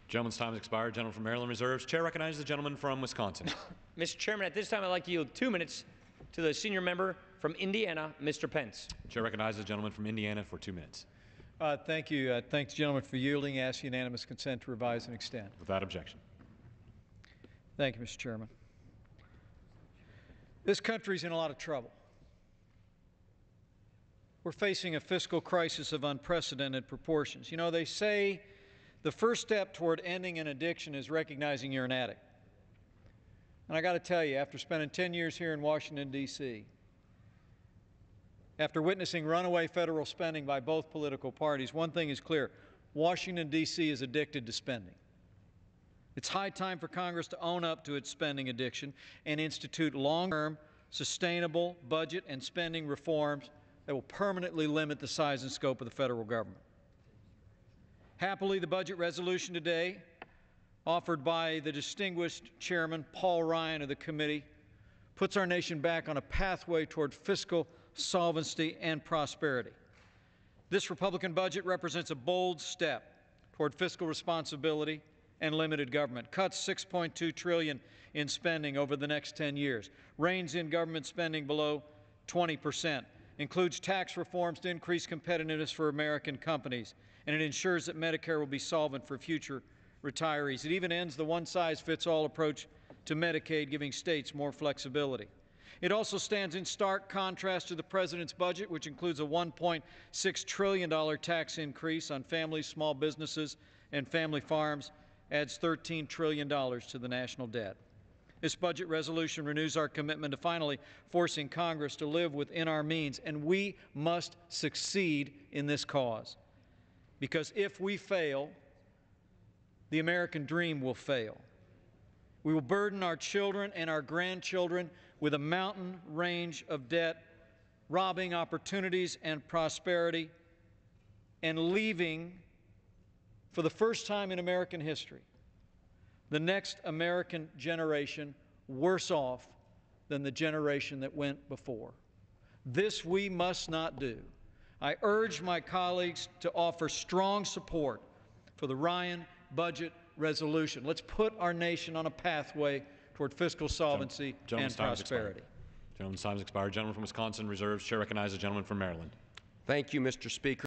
Gentleman's time has expired. Gentleman from Maryland reserves. Chair recognizes the gentleman from Wisconsin. Mr. Chairman, at this time I'd like to yield 2 minutes to the senior member from Indiana, Mr. Pence. Chair recognizes the gentleman from Indiana for 2 minutes. Thank you. Thank the gentleman for yielding. Ask unanimous consent to revise and extend. Without objection. Thank you, Mr. Chairman. This country's in a lot of trouble. We're facing a fiscal crisis of unprecedented proportions. You know, they say the first step toward ending an addiction is recognizing you're an addict. And I got to tell you, after spending 10 years here in Washington, D.C., after witnessing runaway federal spending by both political parties, one thing is clear: Washington, D.C. is addicted to spending. It's high time for Congress to own up to its spending addiction and institute long-term, sustainable budget and spending reforms that will permanently limit the size and scope of the federal government. Happily, the budget resolution today, offered by the distinguished Chairman Paul Ryan of the committee, puts our nation back on a pathway toward fiscal solvency and prosperity. This Republican budget represents a bold step toward fiscal responsibility and limited government, cuts $6.2 trillion in spending over the next 10 years, reins in government spending below 20%, includes tax reforms to increase competitiveness for American companies, and it ensures that Medicare will be solvent for future retirees. It even ends the one-size-fits-all approach to Medicaid, giving states more flexibility. It also stands in stark contrast to the President's budget, which includes a $1.6 trillion tax increase on families, small businesses, and family farms, adds $13 trillion to the national debt. This budget resolution renews our commitment to finally forcing Congress to live within our means, and we must succeed in this cause. Because if we fail, the American dream will fail. We will burden our children and our grandchildren with a mountain range of debt, robbing opportunities and prosperity, and leaving, for the first time in American history, the next American generation worse off than the generation that went before. This we must not do. I urge my colleagues to offer strong support for the Ryan budget resolution. Let's put our nation on a pathway toward fiscal solvency and prosperity. Gentleman's time has expired. Gentleman from Wisconsin reserves. Chair recognizes the gentleman from Maryland. Thank you, Mr. Speaker.